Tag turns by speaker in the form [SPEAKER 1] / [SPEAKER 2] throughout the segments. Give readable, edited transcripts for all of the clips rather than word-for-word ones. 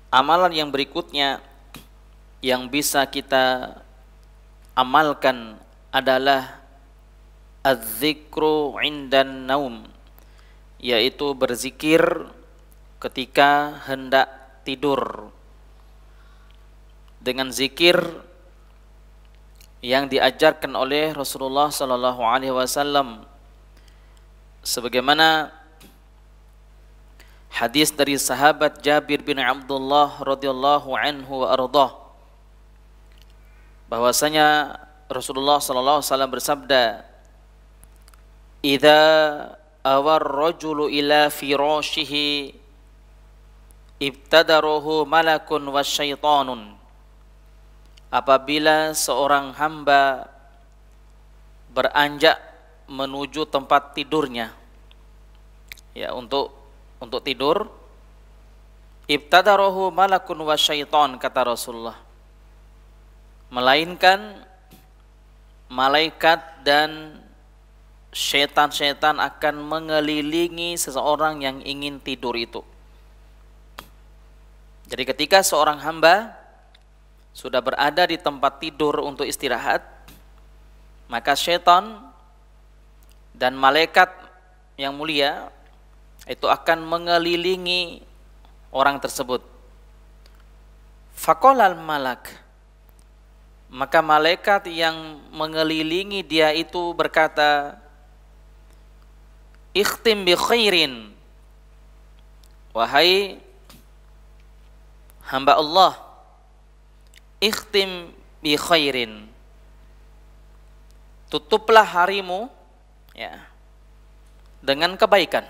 [SPEAKER 1] Amalan yang berikutnya yang bisa kita amalkan adalah az-zikru 'indan naum, yaitu berzikir ketika hendak tidur dengan zikir yang diajarkan oleh Rasulullah sallallahu alaihi wasallam, sebagaimana hadis dari sahabat Jabir bin Abdullah radhiyallahu anhu wa ardhah, bahwasanya Rasulullah sallallahu alaihi wasallam bersabda, "Idza awar rajulu ila firashihi ibtadaruhu malakun wasyaitanun." Apabila seorang hamba beranjak menuju tempat tidurnya, ya, untuk tidur, ibtadaruhu malakun wasyaitan, kata Rasulullah, melainkan malaikat dan syaitan-syaitan akan mengelilingi seseorang yang ingin tidur itu. Jadi ketika seorang hamba sudah berada di tempat tidur untuk istirahat, maka syaitan dan malaikat yang mulia itu akan mengelilingi orang tersebut. Faqalal malak, maka malaikat yang mengelilingi dia itu berkata, "Ikhtim bi khairin." Wahai hamba Allah, ikhtim bi khairin, tutuplah harimu, ya, dengan kebaikan.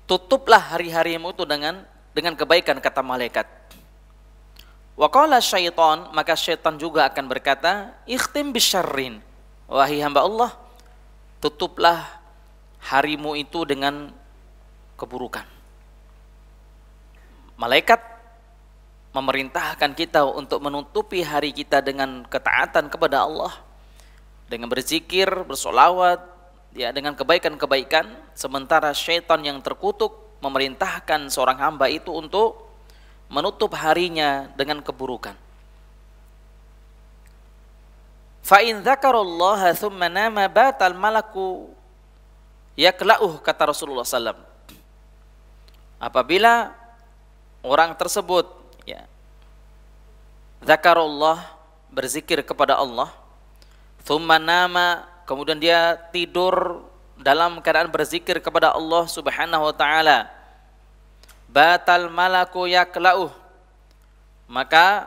[SPEAKER 1] Tutuplah hari-harimu itu dengan kebaikan, kata malaikat. Wa qala syaitan, maka syaitan juga akan berkata, ikhtim bisyarrin. Wahai hamba Allah, tutuplah harimu itu dengan keburukan. Malaikat memerintahkan kita untuk menutupi hari kita dengan ketaatan kepada Allah, dengan berzikir, bersolawat, ya, dengan kebaikan-kebaikan. Sementara syaitan yang terkutuk memerintahkan seorang hamba itu untuk menutup harinya dengan keburukan. Fa in dzakarallaha tsumma nama batal malaku yakla'uh, kata Rasulullah sallallahu alaihi wasallam. Apabila orang tersebut, ya, zakarullah, berzikir kepada Allah, thumma nama, kemudian dia tidur dalam keadaan berzikir kepada Allah Subhanahu wa taala, batal malaku yakla'uh, maka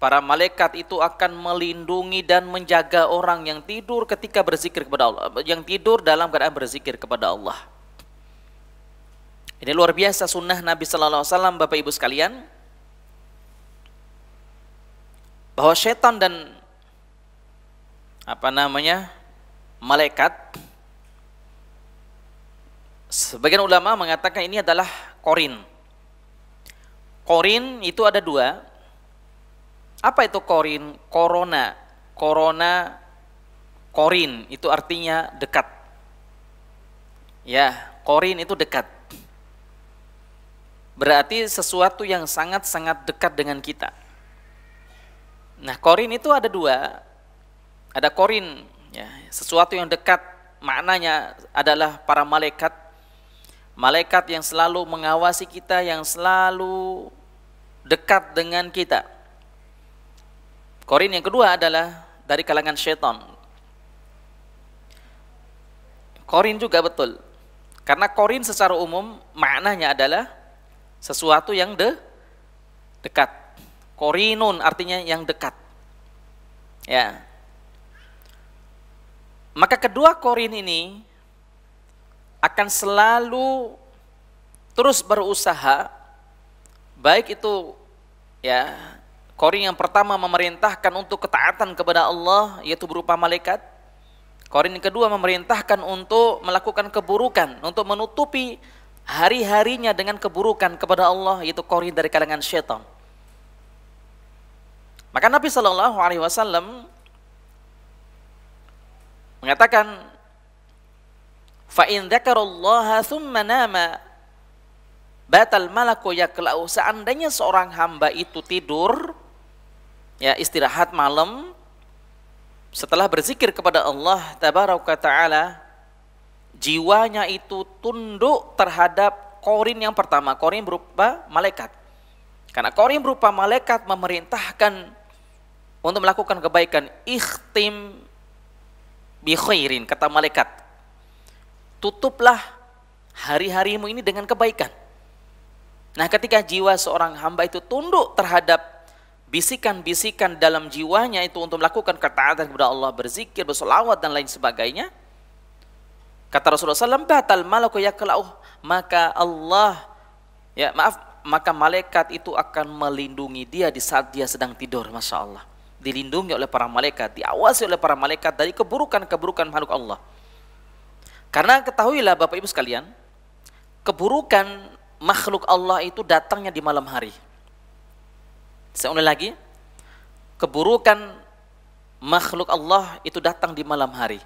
[SPEAKER 1] para malaikat itu akan melindungi dan menjaga orang yang tidur ketika berzikir kepada Allah, yang tidur dalam keadaan berzikir kepada Allah. Ini luar biasa sunnah Nabi sallallahu alaihi wasallam, Bapak Ibu sekalian, bahwa syaitan dan malaikat, sebagian ulama mengatakan ini adalah korin. Korin itu ada dua. Apa itu korin? Korona, korin itu artinya dekat. Ya, korin itu dekat. Berarti sesuatu yang sangat-sangat dekat dengan kita. Nah, korin itu ada dua. Ada korin, ya, sesuatu yang dekat, maknanya adalah para malaikat. Malaikat yang selalu mengawasi kita, yang selalu dekat dengan kita. Korin yang kedua adalah dari kalangan syaitan. Korin juga betul. Karena korin secara umum maknanya adalah sesuatu yang dekat. Korinun artinya yang dekat. Ya. Maka kedua korin ini akan selalu terus berusaha, baik itu, ya, korin yang pertama memerintahkan untuk ketaatan kepada Allah, yaitu berupa malaikat. Korin yang kedua memerintahkan untuk melakukan keburukan, untuk menutupi hari-harinya dengan keburukan kepada Allah, yaitu korin dari kalangan syaitan. Maka Nabi Shallallahu Alaihi Wasallam mengatakan, fa in dzakarallaha tsumma nama, batal malaku yakla'u, seandainya seorang hamba itu tidur, ya istirahat malam, setelah berzikir kepada Allah tabaraka ta'ala, jiwanya itu tunduk terhadap korin yang pertama. Korin berupa malaikat. Karena korin berupa malaikat memerintahkan untuk melakukan kebaikan. Ikhtim bi khairin, kata malaikat. Tutuplah hari-harimu ini dengan kebaikan. Nah, ketika jiwa seorang hamba itu tunduk terhadap bisikan-bisikan dalam jiwanya itu untuk melakukan ketaatan kepada Allah, berzikir, bersolawat dan lain sebagainya, kata Rasulullah SAW, batal malaku yakla'uh, maka Allah, maka malaikat itu akan melindungi dia di saat dia sedang tidur. Masya Allah, dilindungi oleh para malaikat, diawasi oleh para malaikat dari keburukan-keburukan makhluk Allah. Karena ketahuilah Bapak Ibu sekalian, keburukan makhluk Allah itu datangnya di malam hari. Saya ulang lagi, keburukan makhluk Allah itu datang di malam hari.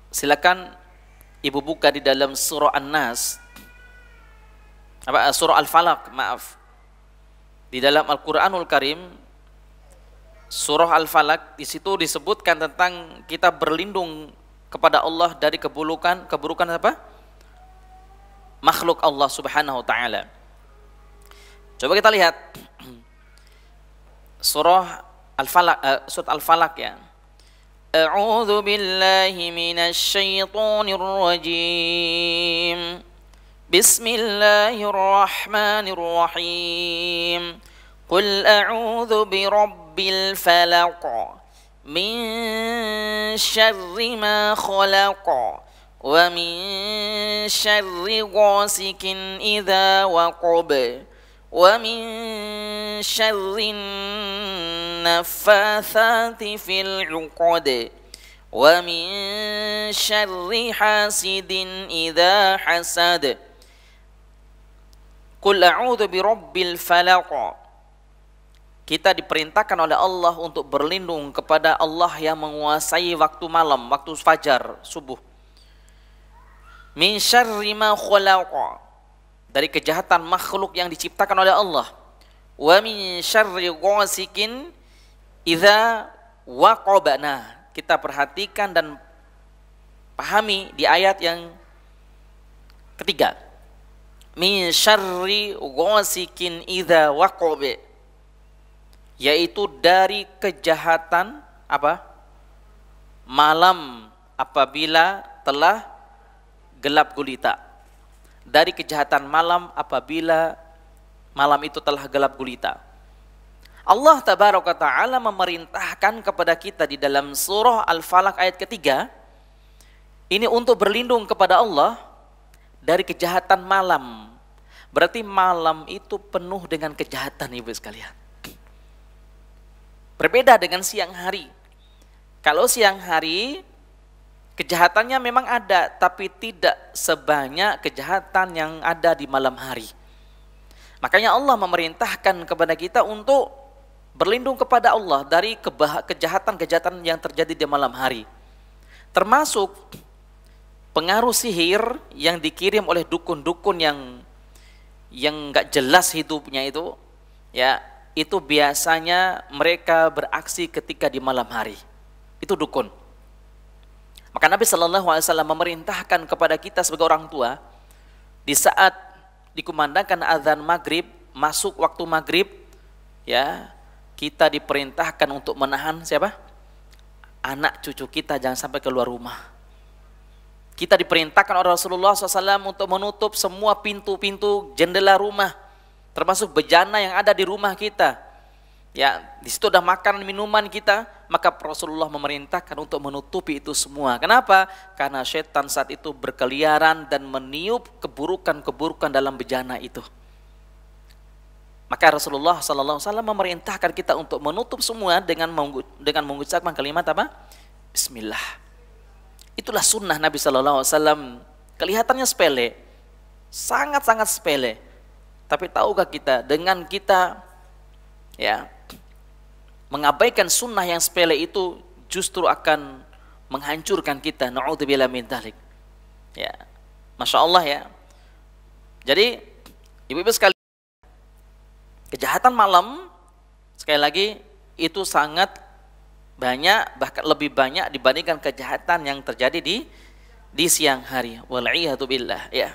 [SPEAKER 1] Silakan Ibu buka di dalam surah An-Nas, surah Al-Falaq, maaf. Di dalam Al-Qur'anul Karim, surah Al-Falaq, di situ disebutkan tentang kita berlindung kepada Allah dari keburukan apa? Makhluk Allah Subhanahu wa taala. Coba kita lihat surah Al-Falaq ya. A'udzu billahi minasy syaithanir rajim. Bismillahirrahmanirrahim. Qul a'udzu birabbil falaq min syarri ma khalaq wa min syarri ghasikin idza waqab wa min syarrin naffatsati fil 'uqad wa min syarri hasidin idza hasad. Qul a'udzu birabbil falaq. Kita diperintahkan oleh Allah untuk berlindung kepada Allah yang menguasai waktu malam, waktu fajar, subuh. Min syarri ma khalaq, dari kejahatan makhluk yang diciptakan oleh Allah. Wa min syarri ghasikin idza waqaba. Nah, kita perhatikan dan pahami di ayat yang ketiga. Min syarri ghasikin idza waqaba, yaitu dari kejahatan apa? Malam apabila telah gelap gulita. Dari kejahatan malam apabila malam itu telah gelap gulita. Allah tabaraka ta'ala memerintahkan kepada kita di dalam surah Al-Falaq ayat ketiga, ini untuk berlindung kepada Allah dari kejahatan malam. Berarti malam itu penuh dengan kejahatan, Ibu sekalian. Berbeda dengan siang hari. Kalau siang hari kejahatannya memang ada, tapi tidak sebanyak kejahatan yang ada di malam hari. Makanya Allah memerintahkan kepada kita untuk berlindung kepada Allah dari kejahatan-kejahatan yang terjadi di malam hari. Termasuk pengaruh sihir yang dikirim oleh dukun-dukun yang nggak jelas hidupnya itu, ya. Itu biasanya mereka beraksi ketika di malam hari. Itu dukun. Maka Nabi SAW memerintahkan kepada kita sebagai orang tua, di saat dikumandangkan azan maghrib, masuk waktu maghrib, ya, kita diperintahkan untuk menahan siapa? Anak cucu kita jangan sampai keluar rumah. Kita diperintahkan oleh Rasulullah SAW untuk menutup semua pintu-pintu jendela rumah, termasuk bejana yang ada di rumah kita. Ya, di situ ada makanan minuman kita, maka Rasulullah memerintahkan untuk menutupi itu semua. Kenapa? Karena setan saat itu berkeliaran dan meniup keburukan-keburukan dalam bejana itu. Maka Rasulullah SAW memerintahkan kita untuk menutup semua dengan mengucapkan kalimat apa? Bismillah. Itulah sunnah Nabi SAW. Kelihatannya sepele, sangat-sangat sepele. Tapi tahukah kita, dengan kita ya mengabaikan sunnah yang sepele itu justru akan menghancurkan kita. Na'udzubillah min dzalik. Ya, masya Allah ya. Jadi ibu-ibu sekalian, kejahatan malam sekali lagi itu sangat banyak, bahkan lebih banyak dibandingkan kejahatan yang terjadi di siang hari. Wal'iyadu billah, ya.